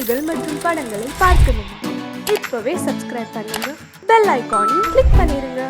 பாடல்கள் மற்றும் படங்களை பார்க்கணுமா? இப்பவே சப்ஸ்கிரைப் பண்ணுங்க, பெல் ஐகானையும் கிளிக் பண்ணிருங்க.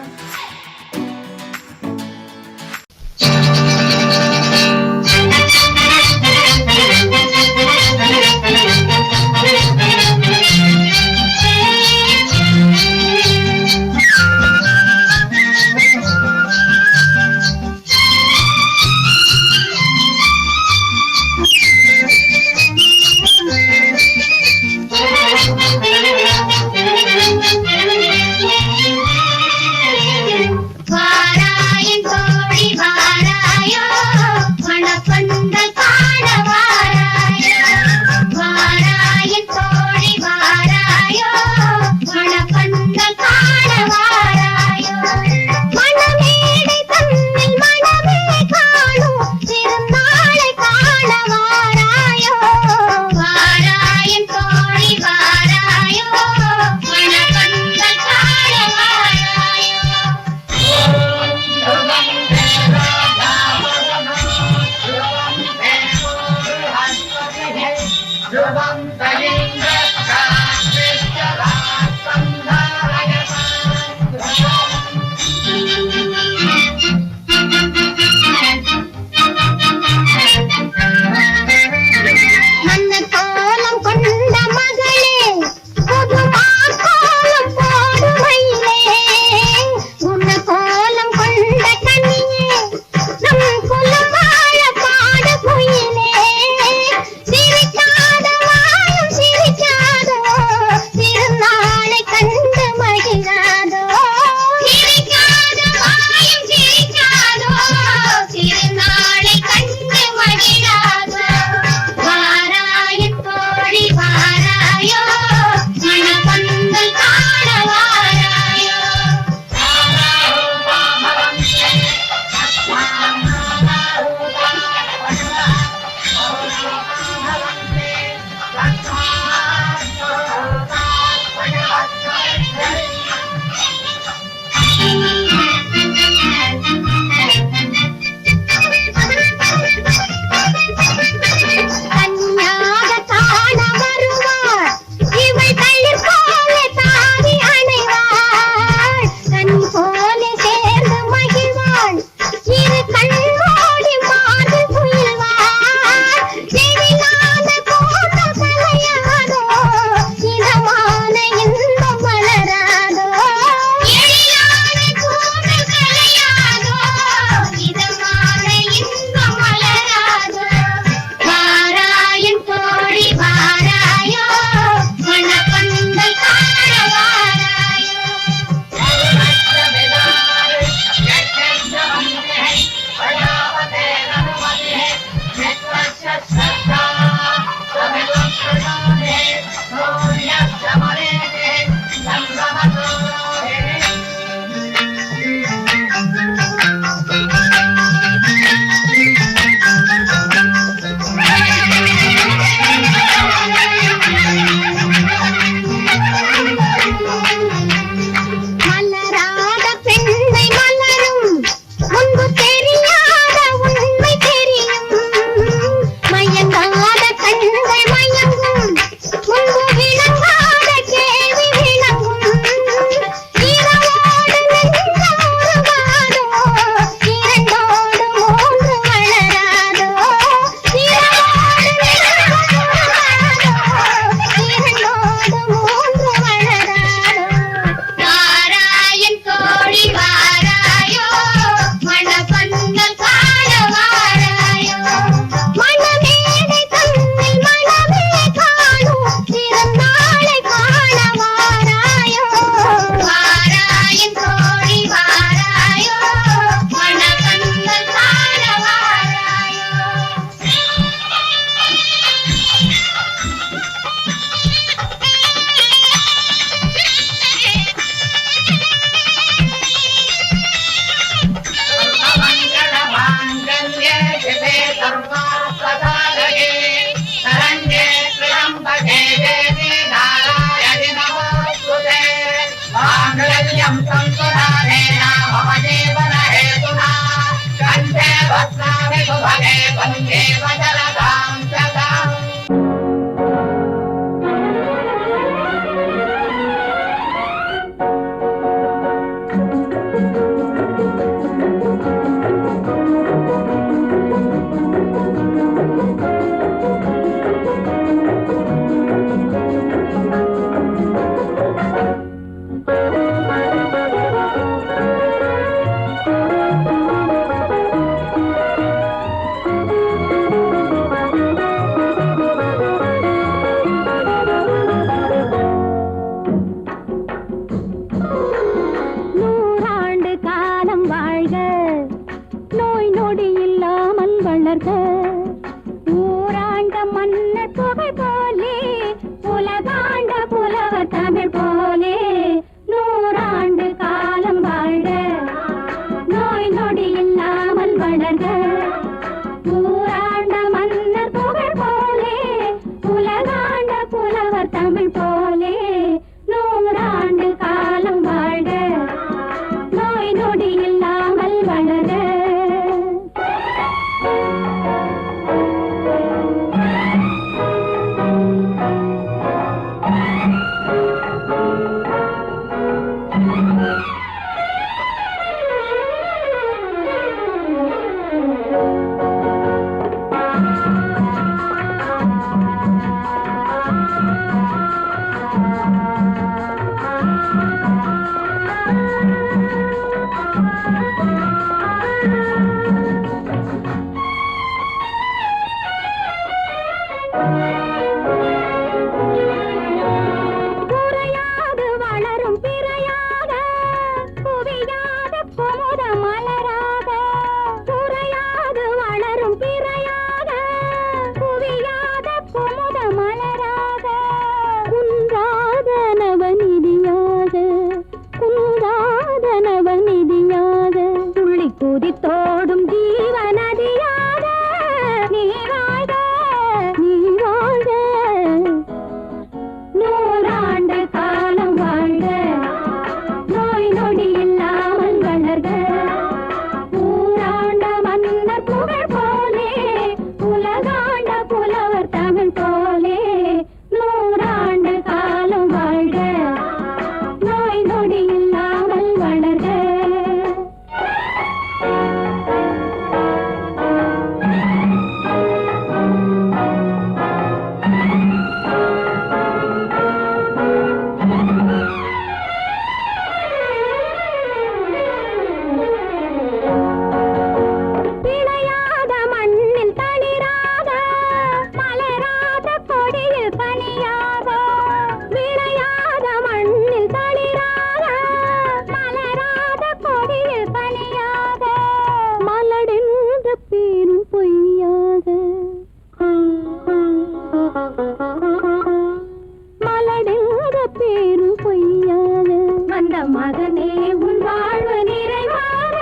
மகனே உன் வாழ்வு நிறைவாக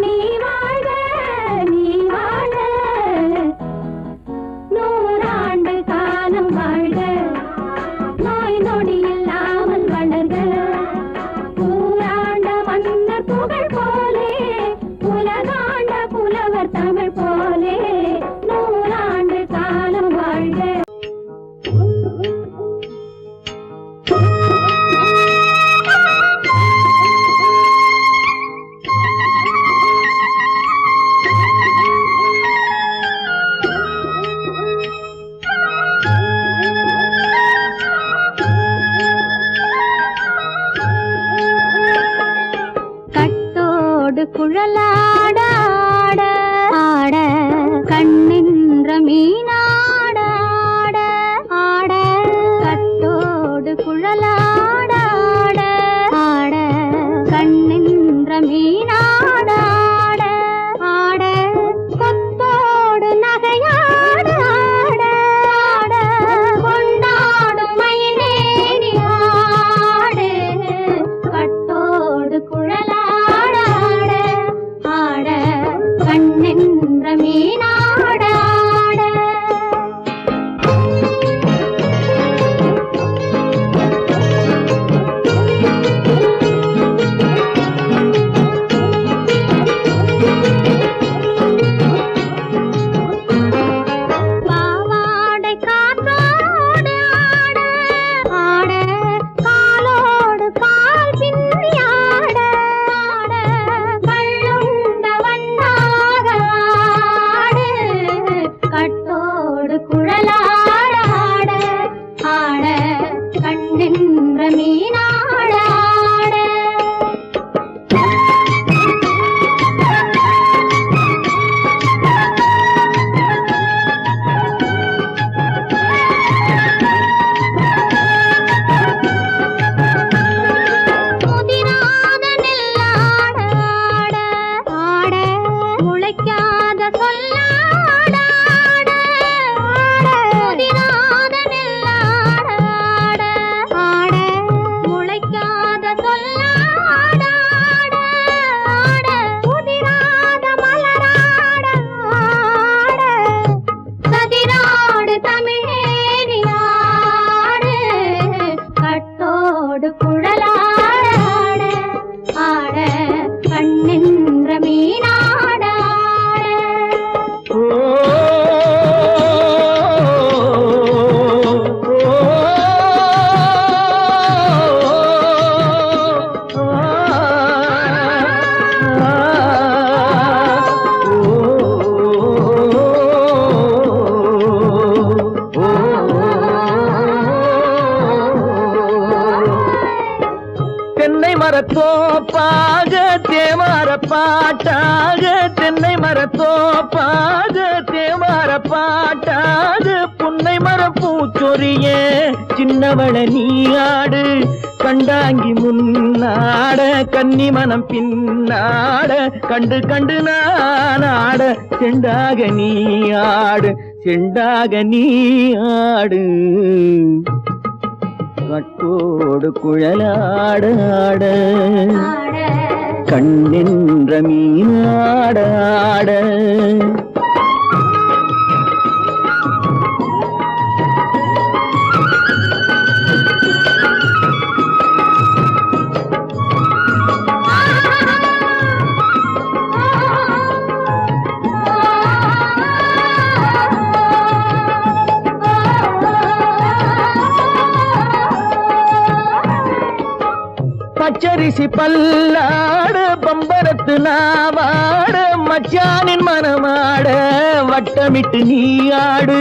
நீ வாழ்க நீ வாழ்க 100 காலம் வாழ்க நோய் நொடி இல்லாமல் வளர்க ஊராண்ட மன்னர் புகழ் போலே உலகாண்ட புலவர் தமிழ் போலே 100 காலம் வாழ்க. குழலாட ஆட ஆட கண்ணின்ற மீனாட ஆட ஆட கட்டோடு குழலாட ஆட ஆட கண்ணின்ற மீனாட ஆட ஆட கொத்தோடு நகையாட ஆட ஆட கொண்டாடும் மயிலேறி ஆடு கட்டோடு குழலாட கண்ணென்ற மீனாட ஆட பாவாடை காற்றோடு ஆட ஆட காலோடு கால் பின்னி ஆட ஆட கள்ளுண்ட வண்ணாக ஆடு கட்டோடு குழலாட ஆட ஆட கண்ணென்ற மீனாட ஆட முதிராத நெல்லாட ஆட ஆட முளைக்காத சொல்லாட ஆட ஆட முதிராத நெல்லாட ஆட ஆட முளைக்காத சொல்லாட ஆட ஆட முதிராத மலராட ஆட சதிராடு தமிழேறி ஆடு கட்டோடு குழலாட ஆட ஆட கண்ணென்ற மீனாட ஆட தென்னை மரத்தோப்பாக தேமார பாட்டாக தென்னை மரத்தோப்பாக தேமார பாட்டாக புன்னை மர பூச்சொரிய சின்னவள நீயாடு கண்டாங்கி முன்னாட கன்னி மனம் பின்னாட கண்டு கண்டு நானாட செண்டாக நீயாடு செண்டாக நீயாடு கட்டோடு குழலாட ஆட கண்ணின்ற மீனாட ஆட பச்சரிசி பல்லாட பம்பரத்து நாவாட மச்சானின் மனமாட வட்டமிட்டு நீயாடு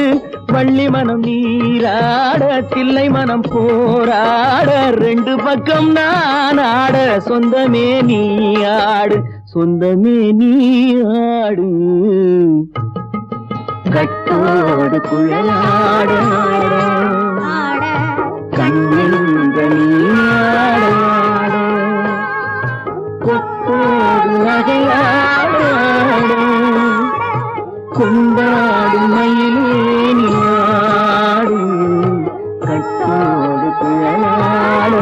வள்ளி மனம் நீராட தில்லை மனம் போராட ரெண்டு பக்கம் நான் ஆட சொந்தமே நீயாடு சொந்தமே நீயாடு கட்டோடு குழலாட கண்ணின்ற நீயாட கொத்தோடு நகையாட கொண்டாடு மயிலேனியாடு கட்டோடு குழலாட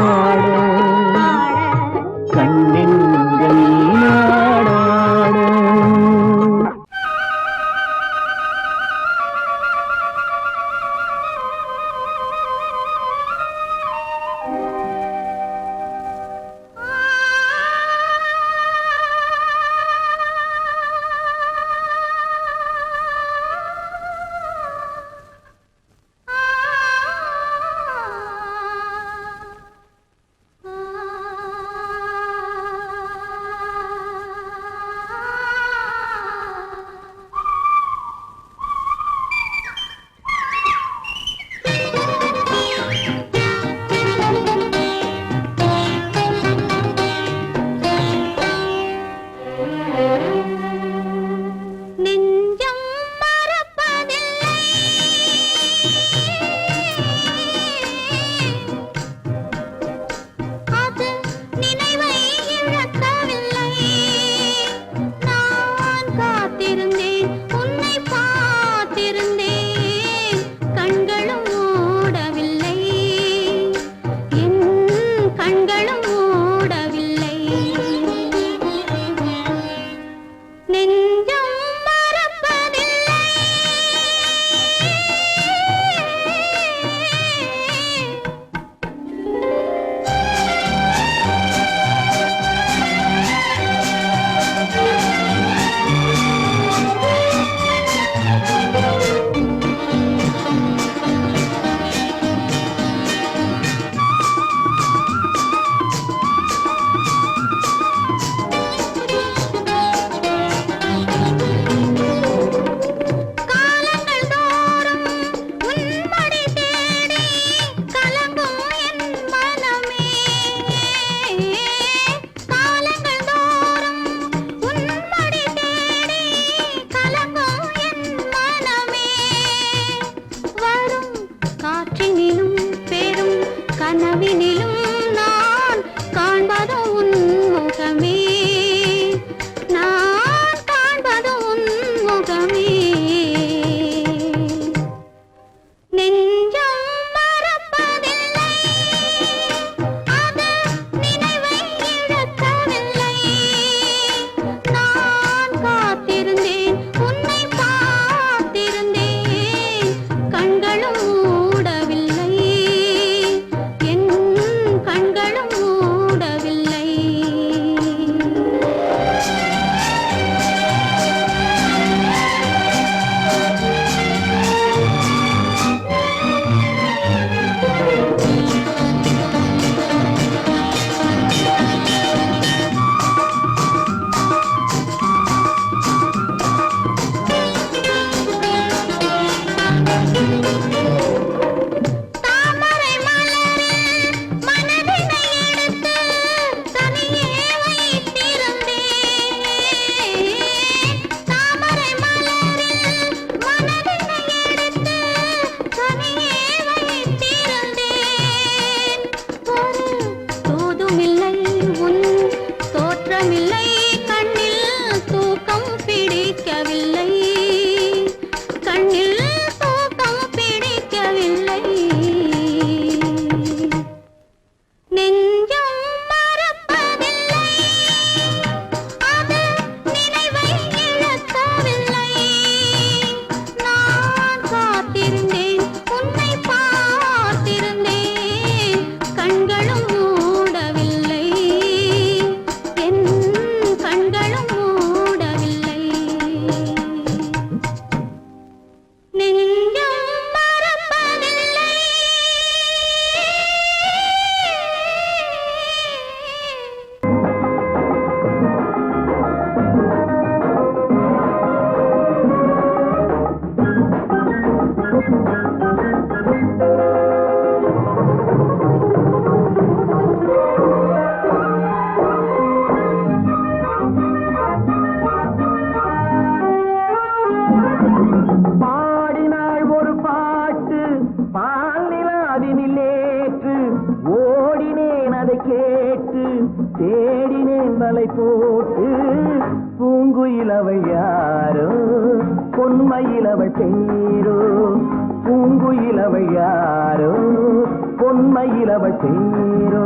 அதை கேட்டு தேடினேன் வலை போட்டு பூங்குயில் அவள் யாரோ பொன்மையில் அவள் பேரோ பூங்குயில் அவள் யாரோ பொன்மையில் அவள் பேரோ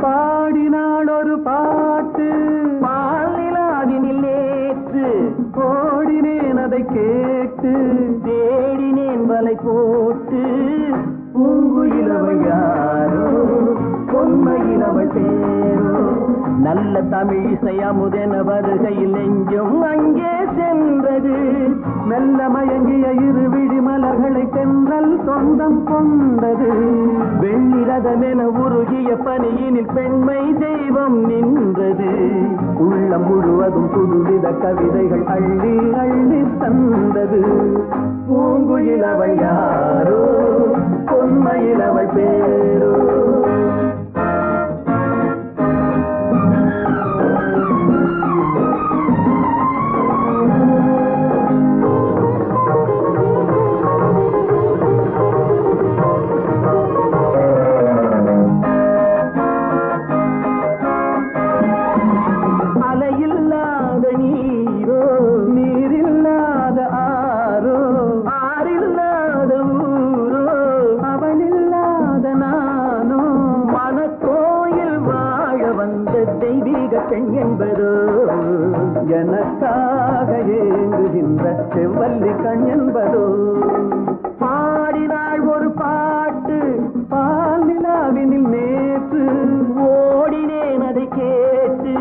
பாடினாள் ஒரு பாட்டு பாலிலாவினில் நேற்று ஓடினேன் அதை கேட்டு தேடினேன் வலை போட்டு பூங்குயில் அவள் யாரோ பொன்மையில் அவள் பேரோ நல்ல தமிழ் இசை அமுதென வருகையில் நெஞ்சும் அங்கே சென்றது மெல்ல மயங்கிய இரு விழி மலர்களை தென்றல் சொந்தம் கொண்டது வெண்ணிரதமென உருகிய பனியினில் பெண்மை தெய்வம் நின்றது உள்ளம் முழுவதும் புதுவித கவிதைகள் அள்ளி அள்ளி தந்தது பூங்குயில் அவள் யாரோ பொன்மையில் அவள் பேரோ பெண் என்பதோ எனக்காக ஏங்குகின்ற செவ்வல்லி கண் என்பதோ பாடினாள் ஒரு பாட்டு பால் நிலாவினில் நேற்று ஓடினேன் அதை கேட்டு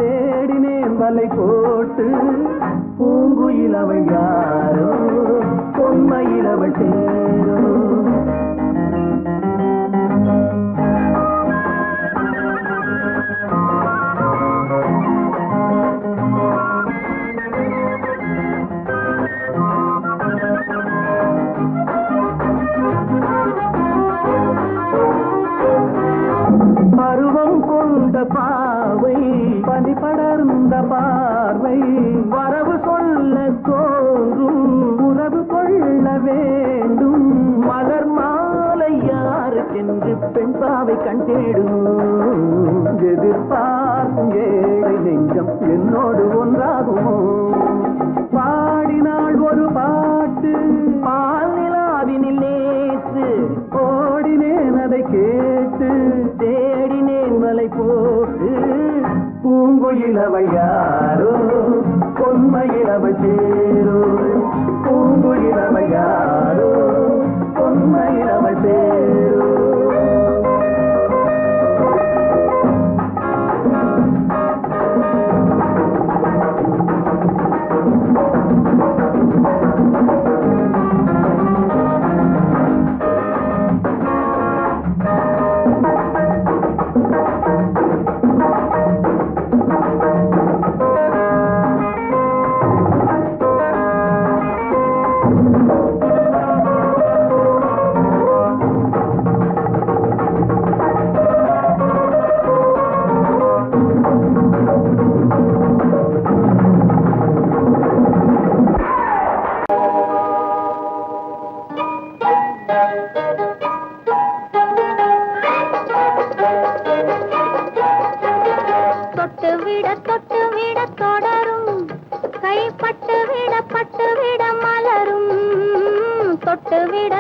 தேடினேன் வலை போட்டு பூங்குயில் அவள் யாரோ பொன்மையில் அவள் பேரோ பருவம் கொண்ட பாவை பனி படர்ந்த பார்வை வரவு சொல்ல தோன்றும் உறவு கொள்ள வேண்டும் மலர் மாலை யாருக்கென்று பெண் பாவை கண் தேடும் எதிர்பார்க்கும் ஏழை நெஞ்சம் என்னோடு ஒன்றாகுமோ பாடினாள் ஒரு பாட்டு பால் நிலாவினில் நேற்று ஓடினேன் அதை கேட்டு தேடினேன் வலை போட்டு பூங்குயில் அவள் யாரோ பொன்மையில் அவள் பேரோ பூங்குயில் அவள் யாரோ பொன்மையில் அவள் பேரோ தொட்டு விட தொடரும் கைப்பட்டு விட மலரும் தொட்டு விட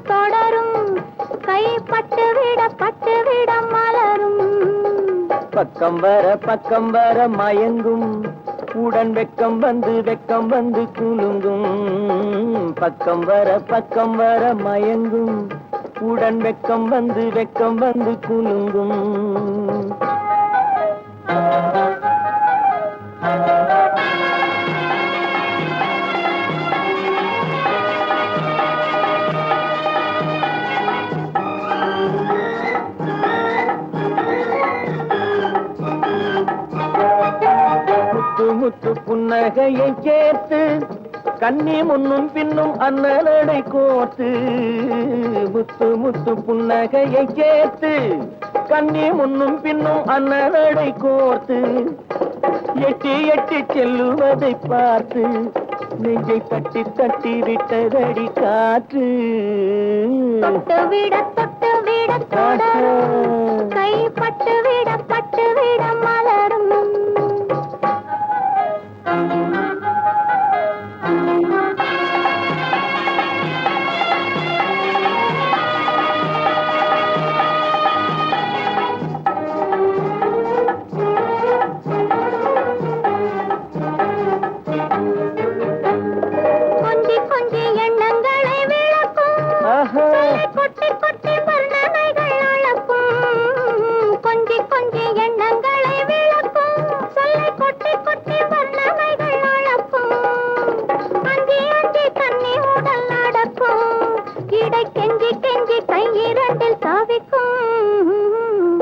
தொடரும் கைப்பட்டு விட மலரும் பக்கம் வர மயங்கும் உடன் வெக்கம் வந்து குலுங்கும் பக்கம் வர மயங்கும் உடன் வெக்கம் வந்து குலுங்கும் முத்து புன்னகையை சேர்த்து கண்ணி முன்னும் பின்னும் அண்ணலடை கோர்த்து முத்து புன்னகையை சேர்த்து கண்ணி முன்னும் பின்னும் அண்ணலடை கோர்த்து எட்டி செல்லுவதை பார்த்து நெஞ்சை தட்டி விட்டதடி காற்று தொட்டு விட தொடரும் கைப்பட்டு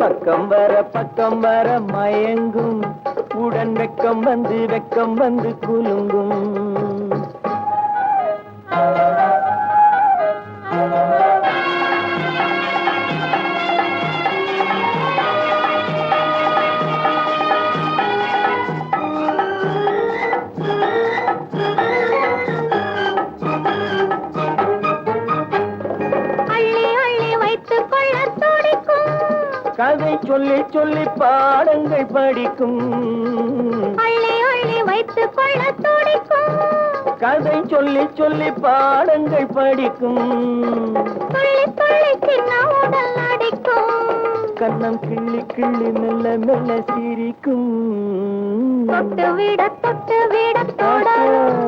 பக்கம் வர மயங்கும் உடன் வெக்கம் வந்து குலுங்கும் கதை சொல்லி சொல்லி பாடங்கள் படிக்கும் அள்ளி அள்ளி வைத்துக் கொள்ள துடிக்கும் கதை சொல்லி சொல்லி பாடங்கள் படிக்கும் துள்ளி துள்ளி சின்ன உடல் அடிக்கும் கண்ணம் கிள்ளி கிள்ளி மெல்ல மெல்ல சிரிக்கும் தொட்டு விட தொடரும்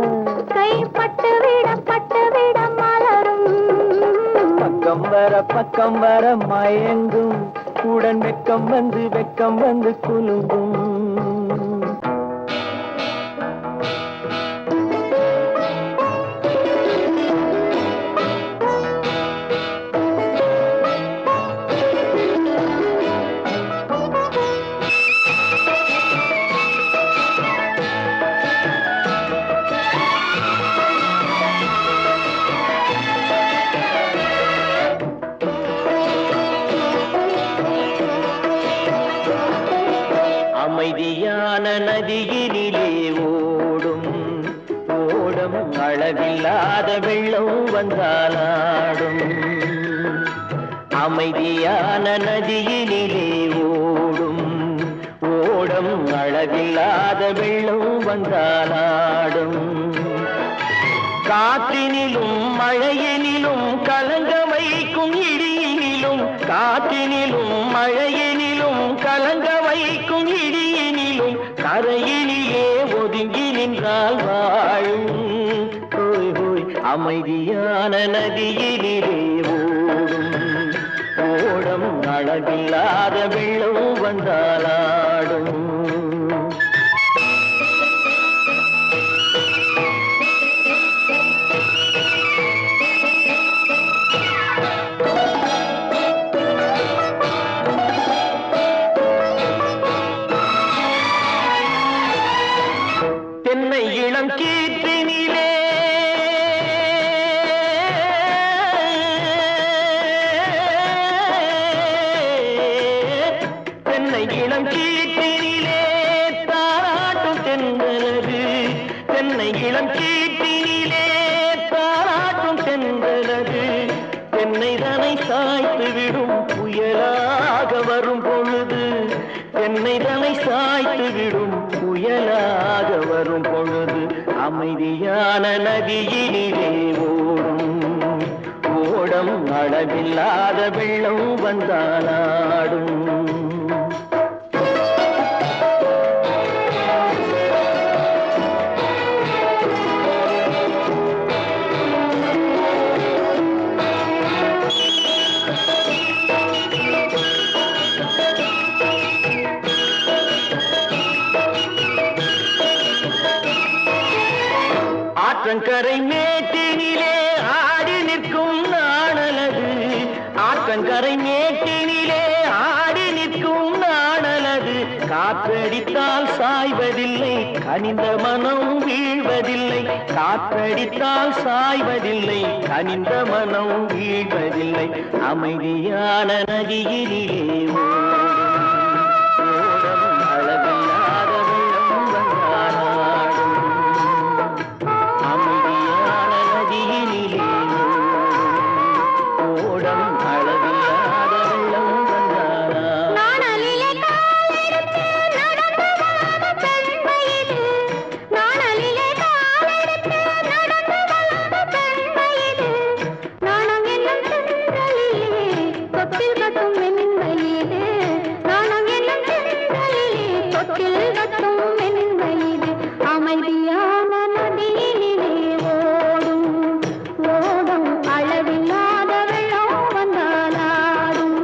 கைப்பட்டு விட மலரும் பக்கம் வர மயங்கும் உடன் வெக்கம் வந்து குலுங்கும் அமைதியான நதியினிலே ஓடும் ஓடம் அளவில்லாத வெள்ளம் வந்தாலாடும் அமைதியான நதியினிலே ஓடும் ஓடம் அளவில்லாத வெள்ளம் வந்தாலாடும் காற்றினிலும் மழையினிலும் கலங்க வைக்கும் இடியினிலும் காற்றினிலும் மழையினிலும் கலங்க வைக்கும் இடியினிலும் கரையினிலே ஒதுங்கி நின்றால் வாழும் ஹோய் ஹோய் அமைதியான நதியினிலே ஓடும் ஓடம் அளவில்லாத வெள்ளம் வந்தாலாடும் தென்னை இளம் கீற்றினிலே தென்னை இளம் கீற்றினிலே தாராட்டும் தென்றலது தென்னை இளம் கீற்றினிலே தாராட்டும் தென்றலது தென்னை தனை சாய்த்து விடும் புயலாக வரும் பொழுது தென்னை தனை சாய்த்து விடும் புயலாக வரும் பொழுது அமைதியான நதியினிலே ஓடும் ஓடம் அளவில்லாத வெள்ளம் வந்தாலாடும் ஆற்றங்கரை மேட்டினிலே ஆடி நிற்கும் நாணலது ஆற்றங்கரை மேட்டினிலே ஆடி நிற்கும் நாணலது காற்றடித்தால் சாய்வதில்லை கனிந்த மனம் வீழ்வதில்லை காற்றடித்தால் சாய்வதில்லை கனிந்த மனம் வீழ்வதில்லை அமைதியான நதியினிலே ஓடும் அளவில்லாத வெள்ளம் வந்தாலாடும் அமைதியான நதியினிலே ஓடம் அளவில்லாத வெள்ளம் வந்தாலாடும் நாணலிலே காலெடுத்து நடந்து வளர்ந்த பெண்மையிது நாணலிலே காலெடுத்து நடந்து வளர்ந்த பெண்மையிது நாணம் என்னும் சென்றலிலே தொட்டில் கட்டும் மென்மையிது நாணம் என்னும் சென்றலிலே தொட்டில் கட்டும் மென்மையிது அமைதியான நதியினிலே ஓடும் ஓடும் அளவில்லாத வெள்ளம் வந்தாலாடும்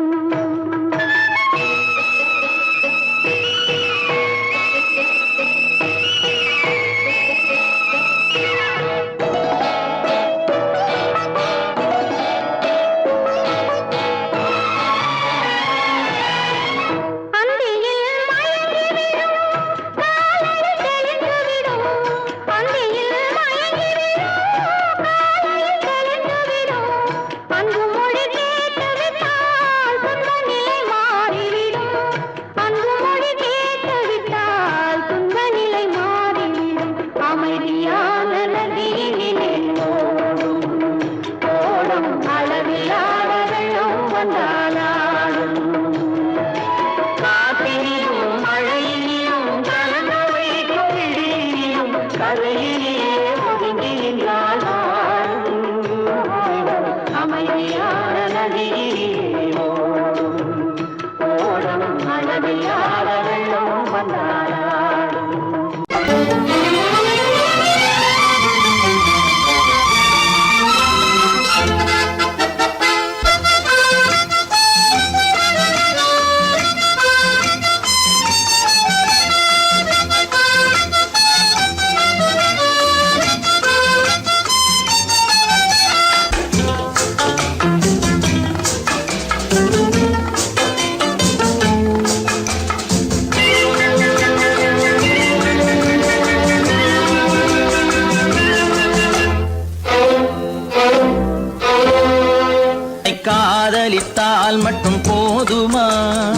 காதலித்தால் மட்டும் போதுமா?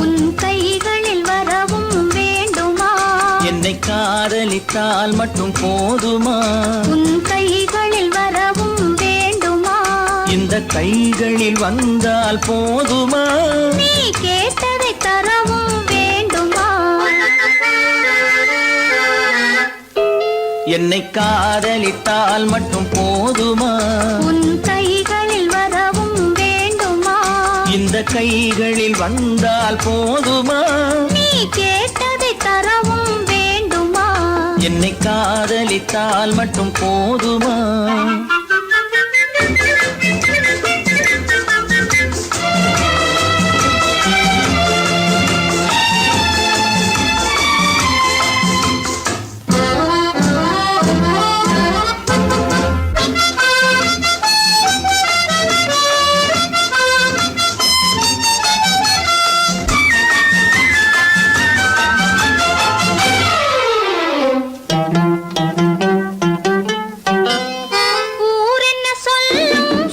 உன் கைகளில் வரவும் வேண்டுமா? என்னை காதலித்தால் மட்டும் போதுமா? உன் கைகளில் வரவும் வேண்டுமா? இந்த கைகளில் வந்தால் போதுமா? நீ கேட்டதை தரவும் வேண்டுமா? என்னை காதலித்தால் மட்டும் போதுமா? உன் கைகளில் வரவும் வேண்டுமா? இந்த கைகளில் வந்தால் போதுமா? நீ கேட்டதை தரவும் வேண்டுமா? என்னை காதலித்தால் மட்டும் போதுமா?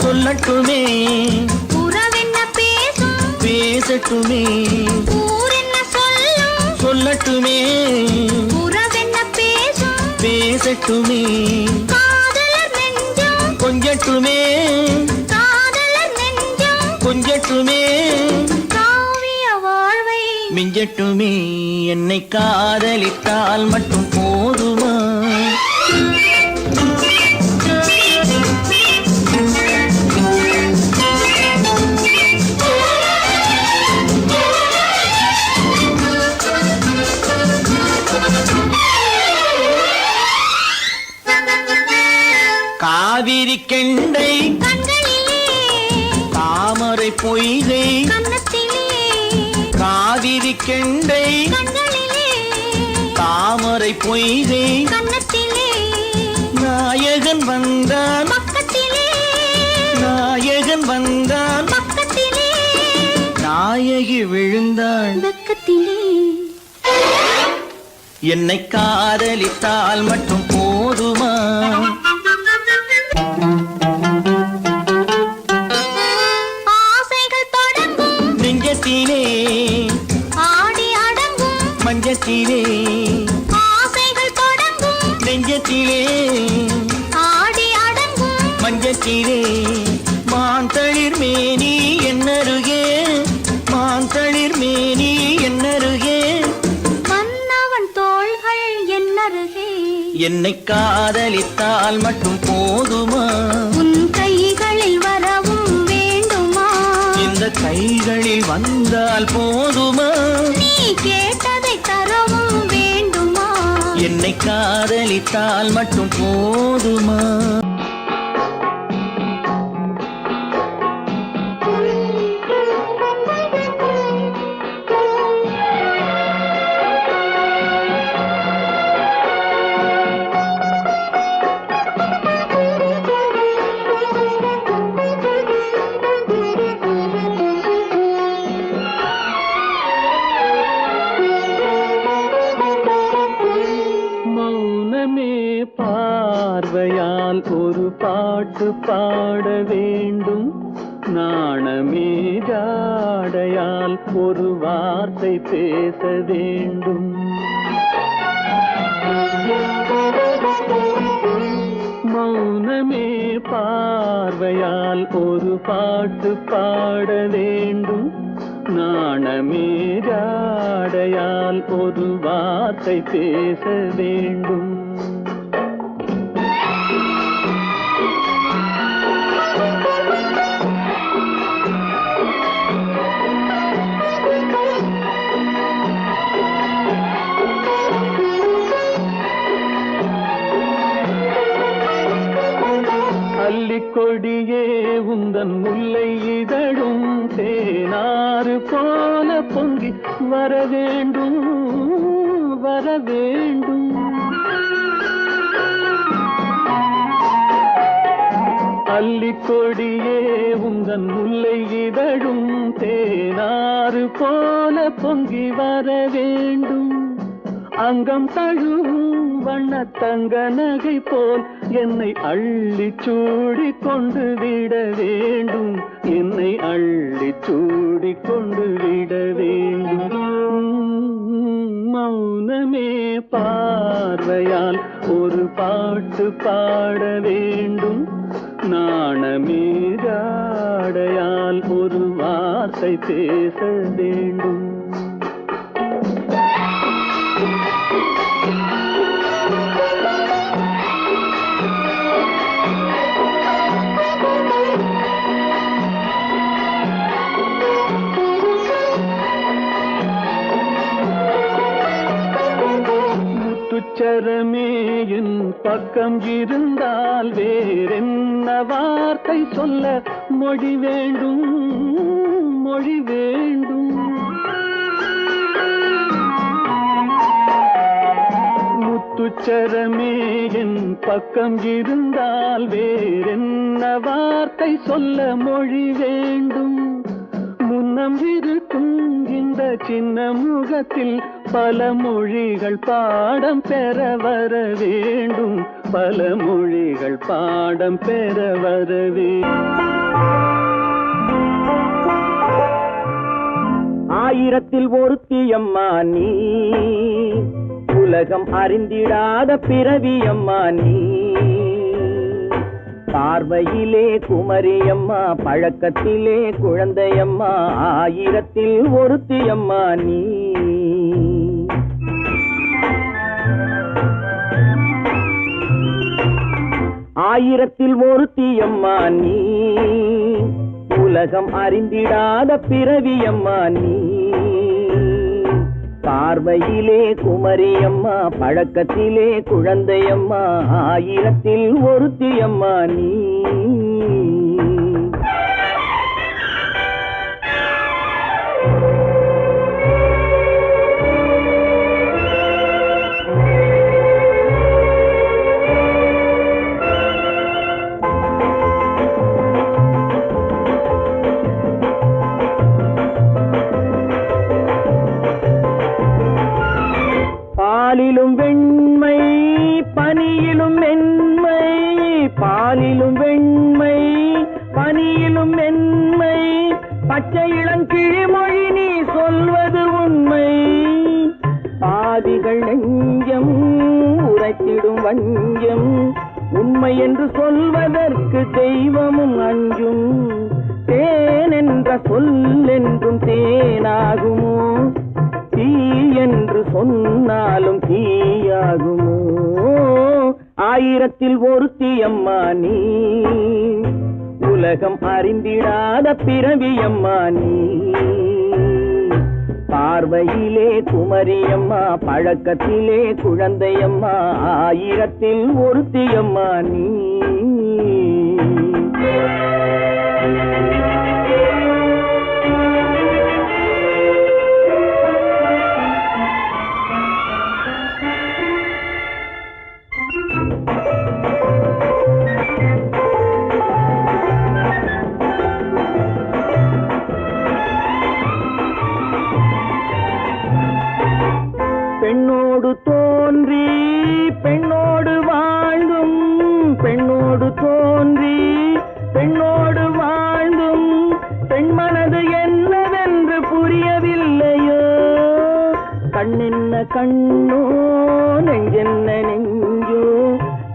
சொல்லட்டுமே, உறவென்ன பேசும், பேசட்டுமே. ஊரென்ன சொல்லும், சொல்லட்டுமே, உறவென்ன பேசும், பேசட்டுமே. காதலர் நெஞ்சம் கொஞ்சட்டுமே, காதலர் நெஞ்சம் கொஞ்சட்டுமே. காவிய வாழ்வை மிஞ்சட்டுமே. என்னை காதலித்தால் மட்டும் போதுமா? காவிரி கெண்டை கண்களிலே, தாமரை பொய்கை கன்னத்திலே, காவிரி கெண்டை கண்களிலே, தாமரை பொய்கை கன்னத்திலே, நாயகன் வந்தான் பக்கத்திலே, நாயகன் வந்தான் பக்கத்திலே, நாயகி விழுந்தாள் பக்கத்திலே. என்னை காதலித்தால் மட்டும் போதுமா? ஆசைகள் தொடங்கும் நெஞ்சத்திலே ஆடி அடங்கும், மஞ்சத்திலே ஆசைகள் தொடங்கும் நெஞ்சத்திலே ஆடி அடங்கும், மஞ்சத்திலே. மாந்தளிர் மேனி என்னருகே, மாந்தளிர் மேனி என்னருகே. மன்னவன் தோள்கள் என்னருகே. என்னை காதலித்தால் மட்டும் போதுமா? உன் கைகளில் வரவும் வேண்டுமா? இந்த கைகளில் வந்தால் போதுமா? நீ கேட்டதை தரவும் வேண்டுமா? என்னை காதலித்தால் மட்டும் போதுமா? மௌனமே பார்வையால் ஒரு பாட்டு பாட வேண்டும், நாணமே ஜாடையால் ஒரு வார்த்தை பேச வேண்டும். மௌனமே பார்வையால் ஒரு பாட்டு பாட வேண்டும், நாணமே ஜாடையால் ஒரு வார்த்தை பேச வேண்டும். அல்லிக்கொடியே உந்தன் முல்லை இதழும் தேனாறு போல பொங்கி வர வேண்டும், வர வேண்டும். அல்லிக்கொடியே உந்தன் முல்லை இதழும் தேனாறு போல பொங்கி வர வேண்டும். அங்கம் தழுவும் வண்ணத்தங்க நகை போல் என்னை அள்ளி சூடி கொண்டு விட வேண்டும், என்னை அள்ளி சூடி கொண்டு விட வேண்டும். மௌனமே பார்வையால் ஒரு பாட்டு பாட வேண்டும், நாணமே ஜாடையால் ஒரு வார்த்தை பேச வேண்டும். முத்துச்சரமே என் பக்கம் இருந்தால் வேறென்ன வார்த்தை சொல்ல மொழி வேண்டும், மொழி வேண்டும். முத்துச்சரமே என் பக்கம் இருந்தால் வேறென்ன வார்த்தை சொல்ல மொழி வேண்டும். முன்னம் இருக்கும் இந்த சின்ன முகத்தில் பல மொழிகள் பாடம் பெற வர வேண்டும், பல மொழிகள் பாடம் பெற வர வேண்டும். ஆயிரத்தில் ஒருத்தியம்மா நீ, உலகம் அறிந்திடாத பிறவியம்மா நீ. பார்வையிலே குமரியம்மா, பழக்கத்திலே குழந்தையம்மா, ஆயிரத்தில் ஒருத்தியம்மா நீ. ஆயிரத்தில் ஒருத்தியம்மா நீ, உலகம் அறிந்திடாத பிறவியம்மா நீ. பார்வையிலே குமரியம்மா, பழக்கத்திலே குழந்தையம்மா, ஆயிரத்தில் ஒருத்தியம்மா நீ. பாலிலும் வெண்மை பனியிலும் மென்மை, பாலிலும் வெண்மை பனியிலும் மென்மை, பச்சை இளங்கிழிமொழி நீ சொல்வது உண்மை. பாதிகள் நெஞ்சம் உரைத்திடும் வஞ்சம், உண்மை என்று சொல்வதற்கு தெய்வமும் அஞ்சும். தேன் என்ற சொல் என்றும் தேனாகுமோ, தீ என்று சொன்னாலும் தீயாகுமோ. ஆயிரத்தில் ஒருத்தியம்மா நீ, உலகம் அறிந்திடாத பிறவியம்மா நீ. பார்வையிலே குமரியம்மா, பழக்கத்திலே குழந்தையம்மா, ஆயிரத்தில் ஒருத்தியம்மா நீ. பெண்ணோடு தோன்றி பெண்ணோடு வாழ்ந்தும், பெண்ணோடு தோன்றி பெண்ணோடு வாழ்ந்தும், பெண்மனது என்னவென்று புரியவில்லையோ. கண்ணென்ன கண்ணோ, நெஞ்சென்ன நெஞ்சோ,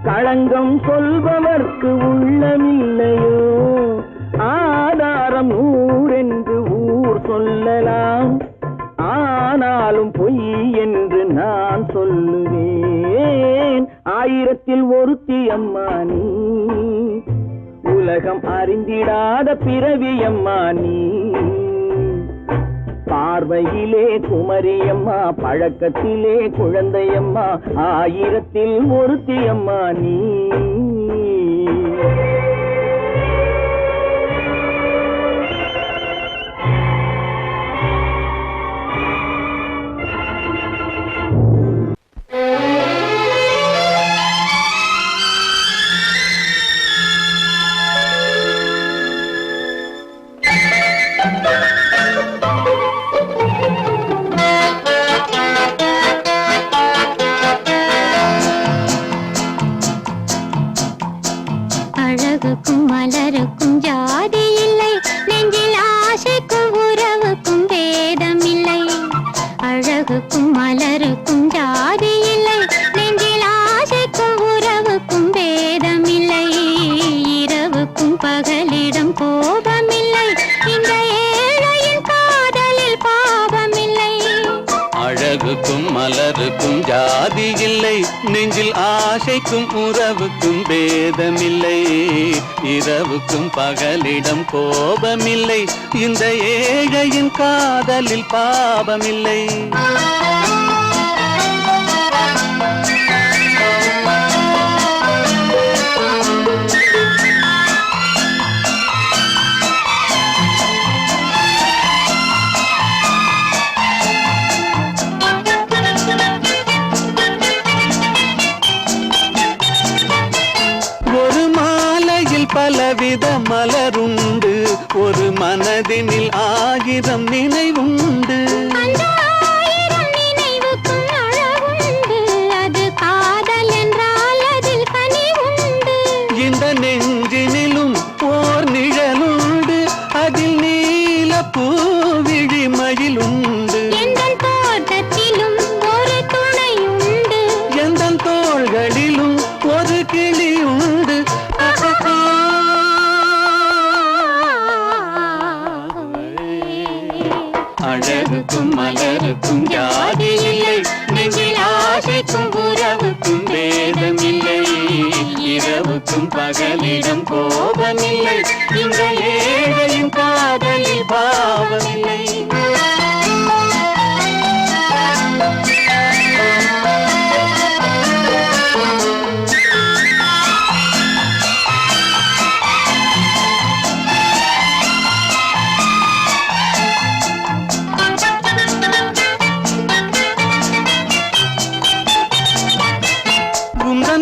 களங்கம் சொல்பவர்க்கு உள்ளமில்லையோ. ஆதாரம் நூறென்று ஊர் சொல்லலாம், ஆனாலும் பொய் என்று நான் சொல்லுவேன். ஆயிரத்தில் ஒருத்தியம்மா நீ, உலகம் அறிந்திடாத பிறவியம்மா நீ. பார்வையிலே குமரியம்மா, பழக்கத்திலே குழந்தையம்மா, ஆயிரத்தில் ஒருத்தியம்மா நீ. மலருக்கும் ஜாதி இல்லை, நெஞ்சில் ஆசைக்கும் உறவுக்கும் பேதமில்லை. இரவுக்கும் பகலிடம் கோபமில்லை, இந்த ஏழையின் காதலில் பாவமில்லை. பலவித மலருண்டு, ஒரு மனதினில் 1000 நினைவுண்டு. அந்த 1000 நினைவுக்கும் அழகுண்டு, அது காதல் என்றால் அதில் கனிவுண்டு. இந்த நெஞ்சினிலும் ஓர் நிழலுண்டு, அதில் நீல பூவிழிமயிலுண்டு. எந்தன் தோட்டத்திலும் ஒரு துணையுண்டு, எந்தன் தோள்களிலும் ஒரு கிளியுண்டு. அழகுக்கும் மலருக்கும் ஜாதி இல்லை, நெஞ்சில் ஆசைக்கும் உறவுக்கும் பேதமில்லை. இரவுக்கும் பகலிடம் கோபமில்லை, இந்த ஏழையின் காதலில் பாவமில்லை.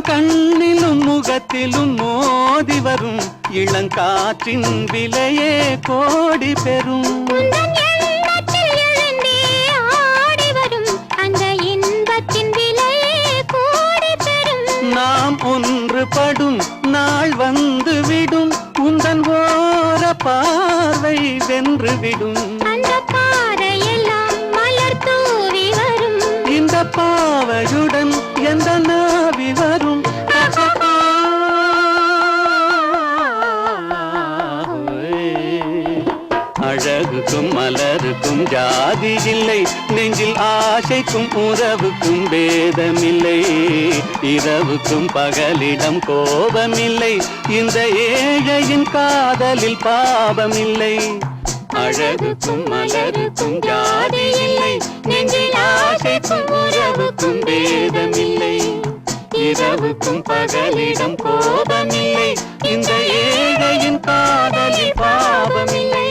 கண்ணிலும் முகத்திலும் மோதி வரும் இளங்காற்றின் விலையே கோடி பெறும். நாம் ஒன்றுபடும் நாள் வந்துவிடும், உந்தன் ஓர பார்வை வென்றுவிடும். அந்த பாறையெல்லாம் மலர் தூவி வரும், இந்த பாவையுடன் எந்த நாவி வரும். அழகுக்கும் மலருக்கும் ஜாதி இல்லை, நெஞ்சில் ஆசைக்கும் உறவுக்கும் பேதமில்லை. இரவுக்கும் பகலிடம் கோபமில்லை, இந்த ஏழையின் காதலில் பாவமில்லை. அழகுக்கும் மலருக்கும் ஜாதி இல்லை, நெஞ்சில் ஆசைக்கும் உறவுக்கும் பேதமில்லை. இரவுக்கும் பகலிடம் கோபமில்லை, இந்த ஏழையின் காதலில் பாவமில்லை.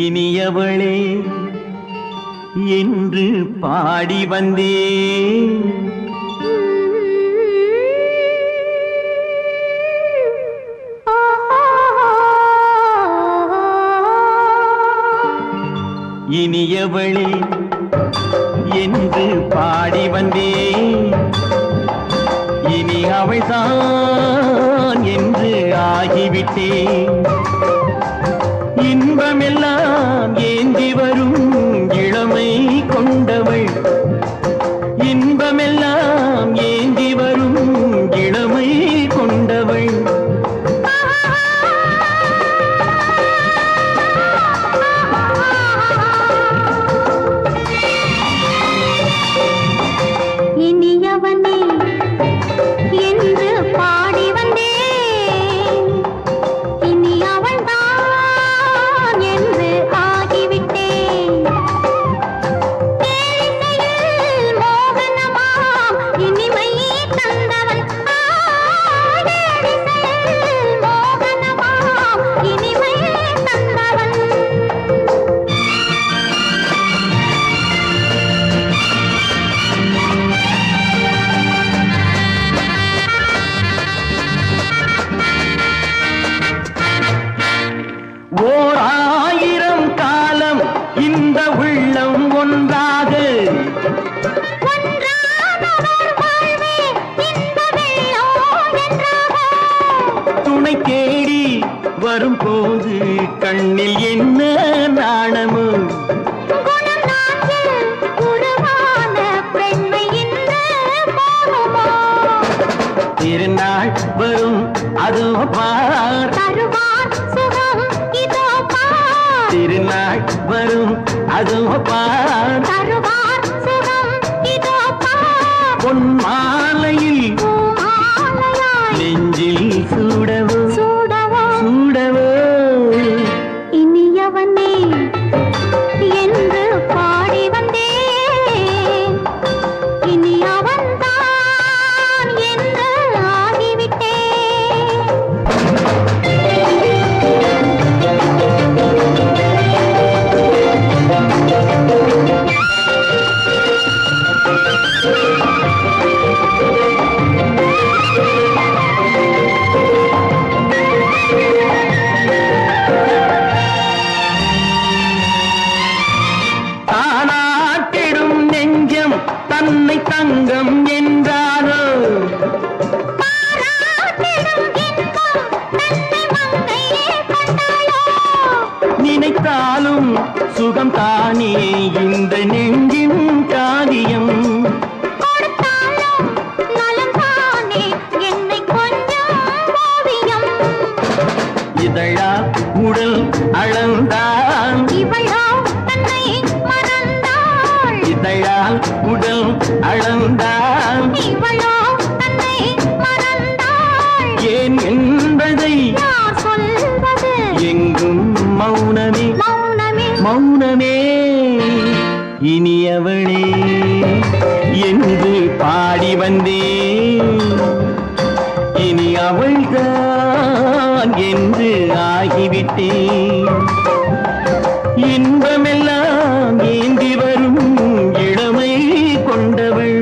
இனியவளே என்று பாடி வந்தேன், இனியவளே என்று பாடி வந்தேன். இனி அவள்தான் என்று ஆகிவிட்டேன். இன்பமெல்லாம் ஏந்தி வரும் இளமை கொண்டவள், இன்பமெல்லாம் ஏந்தி வரும் இளமை கொண்டவள். இனியவனே என்று பாடி வந்தேன், இனி அவள்தான் என்று ஆகிவிட்டேன். இந்த உள்ளம் ஒன்றாக துணை தேடி வரும்போது கண்ணில் என்ன நாணமோ திருநாள் வரும் அதோ பார் திருநாள் வரும் அதோ பார் பொன் மாலையில் நெஞ்சில் சூடவோ சூடவோ இனியவனே என்று பாடி வந்தேன் இனி அவன்தான் என்று ஆகிவிட்டேன் தானாட்டிடும் நெஞ்சம் தன்னை தங்கம் என்றாரோ நினைத்தாலும் சுகம் தானே இந்த நெஞ்சின் காரியம் இதழா உடல் அளந்தான் இதழால் உடல் அளந்தான் ஏன் என்பதை எங்கும் மௌனமே மௌனமே இனியவளே என்று பாடி வந்தேன் இனி அவள்தான் என்று ஆகிவிட்டேன் இன்பமெல்லாம் ஏந்தி வரும் இளமை கொண்டவள்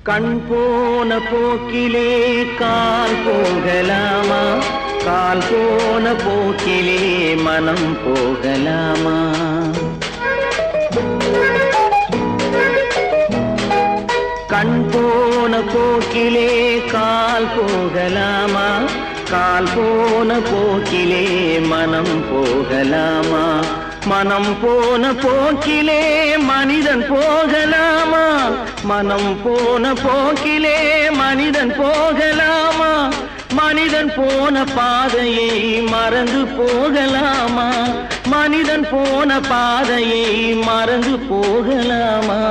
கண் போன போக்கிலே கால் போகலாமா கால் போன போக்கிலே மனம் போகலாமா கண் போன போக்கிலே கால் போகலாமா கால் போன போக்கிலே மனம் போகலாமா மனம் போன போக்கிலே மனிதன் போகலாமா மனம் போன போக்கிலே மனிதன் போகலாமா மனிதன் போன பாதையை மறந்து போகலாமா மனிதன் போன பாதையை மறந்து போகலாமா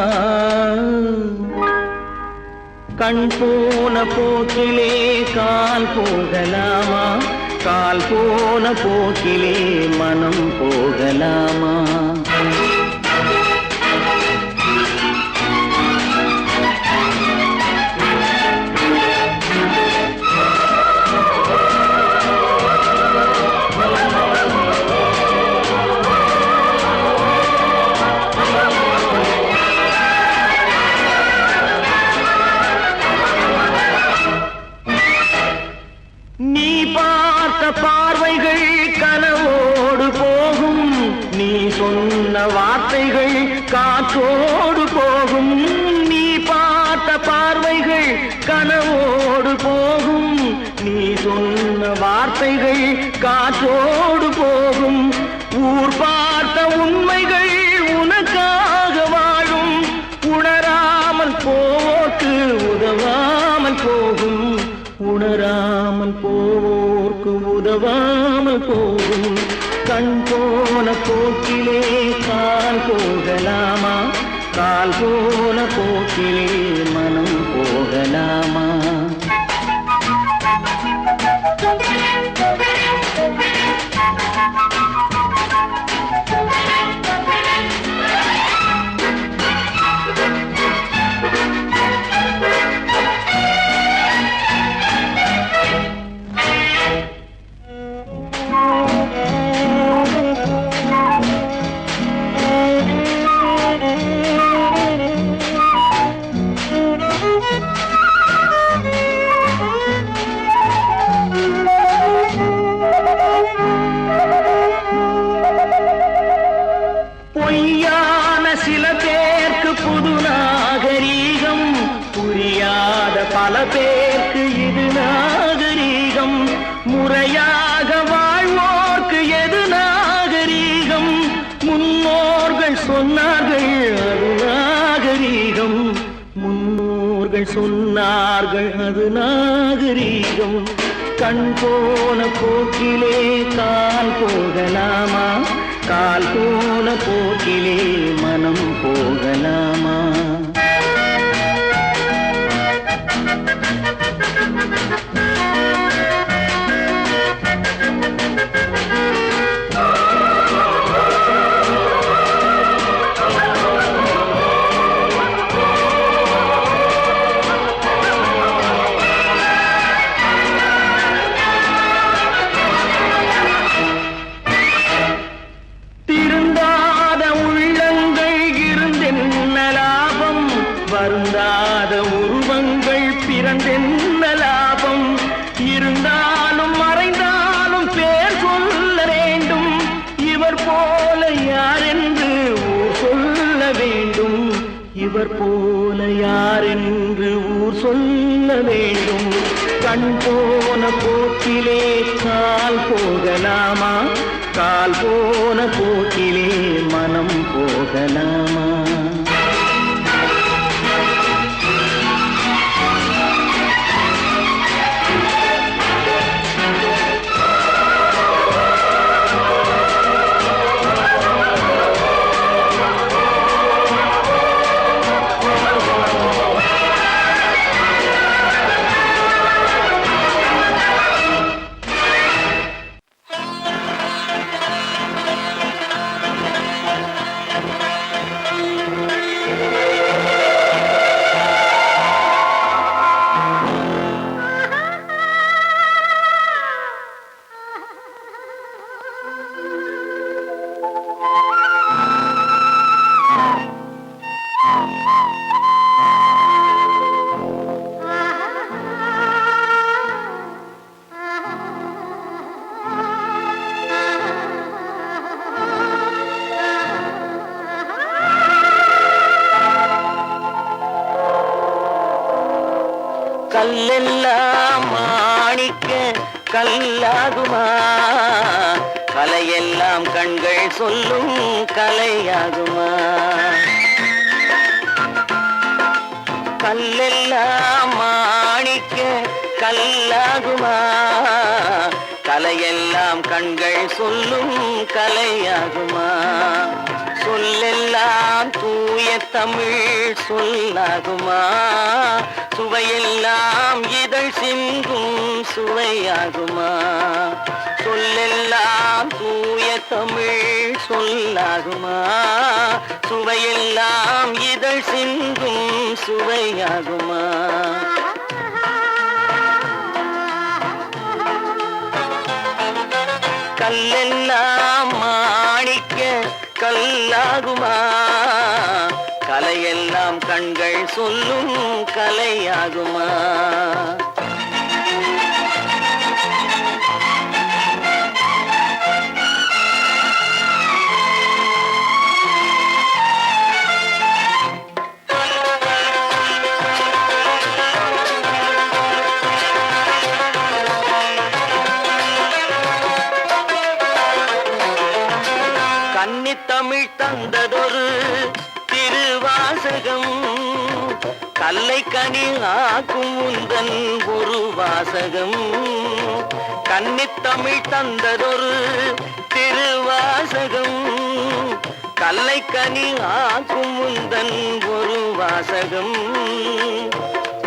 கண் போன போக்கிலே கால் போகலாமா கால் போன போக்கிலே மனம் போகலாமா நீ பார்த்த பார்வைகள் கனவோடு போகும் நீ சொன்ன வார்த்தைகள் காற்றோடு போகும் வார்த்தைகள் காற்றோடு போகும். ஊர் பார்த்த உண்மைகள் உனக்காக வாழும். உணராமல் போவோர்க்கு உதவாமல் போகும். உணராமல் போவோர்க்கு உதவாமல் போகும். கண் போன போக்கிலே கால் போகலாமா? கால் போன போக்கிலே மனம் போகலாமா? பொய்யான சில பேருக்கு புது நாகரீகம். புரியாத பல பேருக்கு இது நாகரீகம். முறையாக வாழ்வோர்க்கு எது நாகரீகம்? முன்னோர்கள் சொன்னார்கள் அது நாகரீகம். முன்னோர்கள் சொன்னார்கள் அது நாகரீகம். கண் போன போக்கிலே கால் போகலாமா? கால் போன போக்கிலே மனம் போகலாமா? திருந்தாத உள்ளங்கள் இருந்தென்ன லாபம்? வருந்தாத உருவங்கள் பிறந்தென்ன லாபம்? இருந்தாலும் மறைந்தாலும் பேர் சொல்ல வேண்டும். இவர் போல யாரென்று ஊர் சொல்ல வேண்டும். இவர் போல யாரென்று ஊர் சொல்ல வேண்டும். கண் போன போக்கிலே கால் போகலாமா? கால் போன போக்கிலே மனம் போகலாமா? கல்லெல்லாம் மாணிக்க கல்லாகுமா? கலையெல்லாம் கண்கள் சொல்லும் கலையாகுமா? கல்லெல்லாம் மாணிக்க கல்லாகுமா? கலையெல்லாம் கண்கள் சொல்லும் கலையாகுமா? சொல்லெல்லாம் தூய தமிழ் சொல்லாகுமா? சுவையெல்லாம் இதழ் சிந்தும் சுவையாகுமா? சொல்லெல்லாம் தூய தமிழ் சொல்லாகுமா? சுவையெல்லாம் இதழ் சிந்தும் சுவையாகுமா? கல்லெல்லாம் மாணிக்க கல்லாகுமா? கலையெல்லாம் கண்கள் சொல்லும் கலையாகுமா? கல்லை கனி ஆக்கும் உந்தன் ஒரு வாசகம் கன்னித்தமிழ் தந்ததொரு திருவாசகம் கல்லை கனி ஆக்கும் உந்தன் ஒரு வாசகம்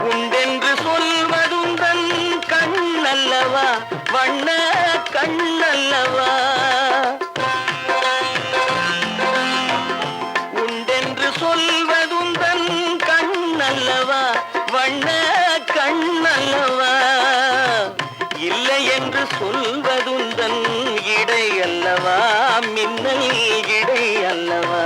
உண்டென்று சொல்வதுந்தன் கண்ணல்லவா வண்ண கண்ணல்லவா உண்டென்று சொல்வதுந்தன் கண்ணல்லவா வண்ண கண்ணல்லவா இல்லை என்று சொல்வதுந்தன் இடை அல்லவா மின்னல் இடை அல்லவா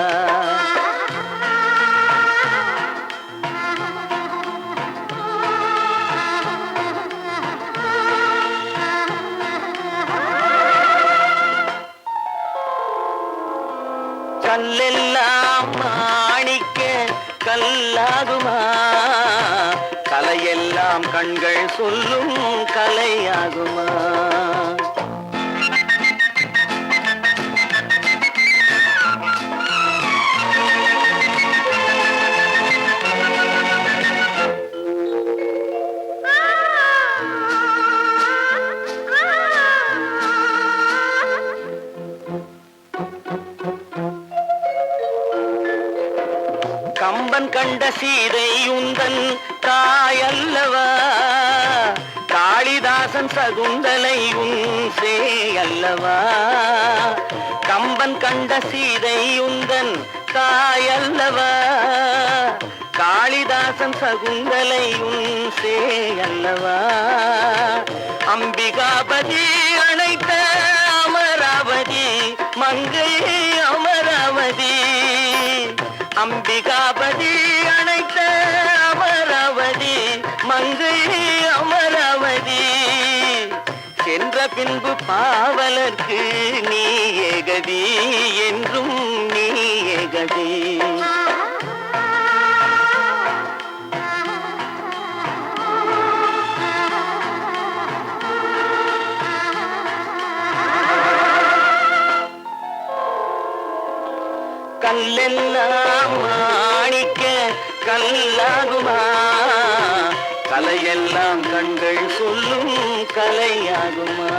கல்லெல்லாம் மாணிக்க கல்லாகுமா கலையெல்லாம் கண்கள் சொல்லும் கலையாகுமா கம்பன் கண்ட சீதை உந்தன் தாயல்லவா காளிதாசன் சகுந்தலை உன் சேயல்லவா கம்பன் கண்ட சீதை உந்தன் தாயல்லவா காளிதாசன் சகுந்தலை உன் சேயல்லவா அம்பிகாபதி அணைத்த அமராவதி மங்கை அமராவதி அம்பிகாபதி அணைத்த அமராவதி மங்கை அமராவதி சென்ற பின்பு பாவலர்க்கு நீ ஏகதி என்றும் நீ ஏகதி கல்லெல்லாம் மாணிக்க கல்லாகுமா கலையெல்லாம் கண்கள் சொல்லும் கலையாகுமா